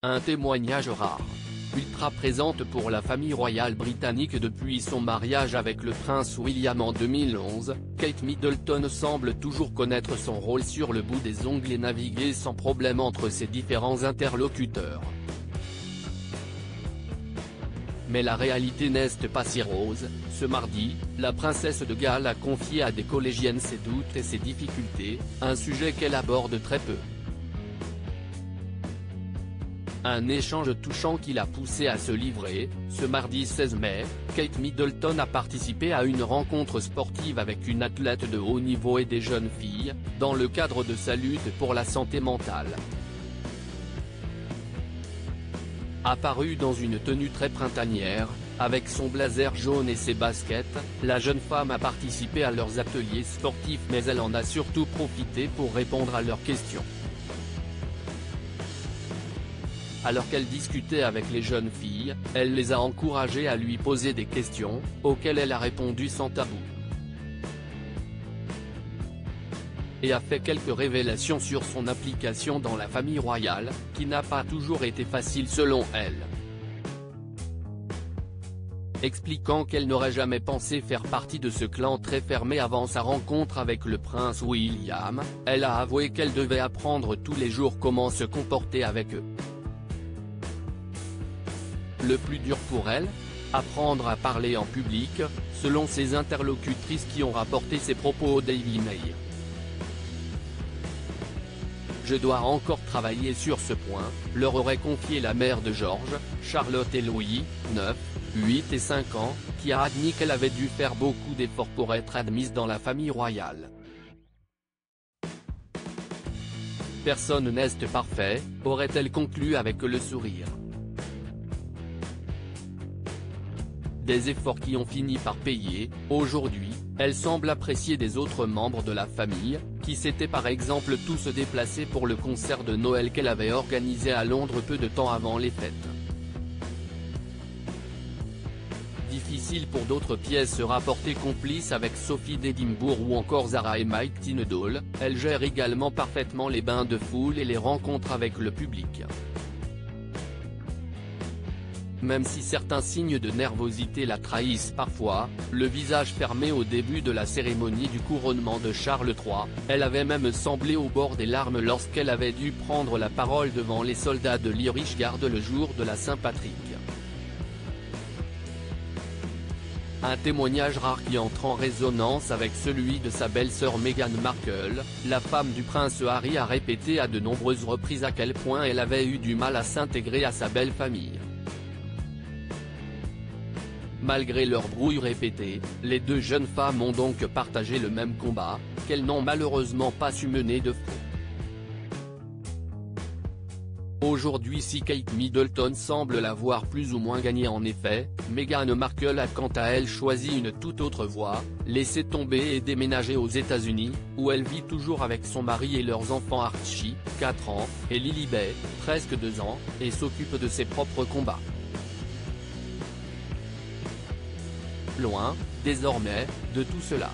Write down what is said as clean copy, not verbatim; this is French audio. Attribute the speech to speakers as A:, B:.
A: Un témoignage rare. Ultra présente pour la famille royale britannique depuis son mariage avec le prince William en 2011, Kate Middleton semble toujours connaître son rôle sur le bout des ongles et naviguer sans problème entre ses différents interlocuteurs. Mais la réalité n'est pas si rose. Ce mardi, la princesse de Galles a confié à des collégiennes ses doutes et ses difficultés, un sujet qu'elle aborde très peu. Un échange touchant qui l'a poussé à se livrer. Ce mardi 16 mai, Kate Middleton a participé à une rencontre sportive avec une athlète de haut niveau et des jeunes filles, dans le cadre de sa lutte pour la santé mentale. Apparue dans une tenue très printanière, avec son blazer jaune et ses baskets, la jeune femme a participé à leurs ateliers sportifs mais elle en a surtout profité pour répondre à leurs questions. Alors qu'elle discutait avec les jeunes filles, elle les a encouragées à lui poser des questions, auxquelles elle a répondu sans tabou. Et a fait quelques révélations sur son implication dans la famille royale, qui n'a pas toujours été facile selon elle. Expliquant qu'elle n'aurait jamais pensé faire partie de ce clan très fermé avant sa rencontre avec le prince William, elle a avoué qu'elle devait apprendre tous les jours comment se comporter avec eux. Le plus dur pour elle ? Apprendre à parler en public, selon ses interlocutrices qui ont rapporté ses propos au Daily Mail. Je dois encore travailler sur ce point, leur aurait confié la mère de George, Charlotte et Louis, 9, 8 et 5 ans, qui a admis qu'elle avait dû faire beaucoup d'efforts pour être admise dans la famille royale. Personne n'est parfait, aurait-elle conclu avec le sourire. Des efforts qui ont fini par payer. Aujourd'hui, elle semble apprécier des autres membres de la famille, qui s'étaient par exemple tous déplacés pour le concert de Noël qu'elle avait organisé à Londres peu de temps avant les fêtes. Difficile pour d'autres pièces se rapporter complice avec Sophie d'Édimbourg ou encore Zara et Mike Tindall. Elle gère également parfaitement les bains de foule et les rencontres avec le public. Même si certains signes de nervosité la trahissent parfois, le visage fermé au début de la cérémonie du couronnement de Charles III, elle avait même semblé au bord des larmes lorsqu'elle avait dû prendre la parole devant les soldats de l'Irish Guard le jour de la Saint-Patrick. Un témoignage rare qui entre en résonance avec celui de sa belle-sœur Meghan Markle. La femme du prince Harry a répété à de nombreuses reprises à quel point elle avait eu du mal à s'intégrer à sa belle famille. Malgré leurs brouilles répétées, les deux jeunes femmes ont donc partagé le même combat, qu'elles n'ont malheureusement pas su mener de front. Aujourd'hui, si Kate Middleton semble l'avoir plus ou moins gagné en effet, Meghan Markle a quant à elle choisi une toute autre voie, laisser tomber et déménager aux États-Unis, où elle vit toujours avec son mari et leurs enfants Archie, 4 ans, et Lilibet, presque 2 ans, et s'occupe de ses propres combats. Loin, désormais, de tout cela.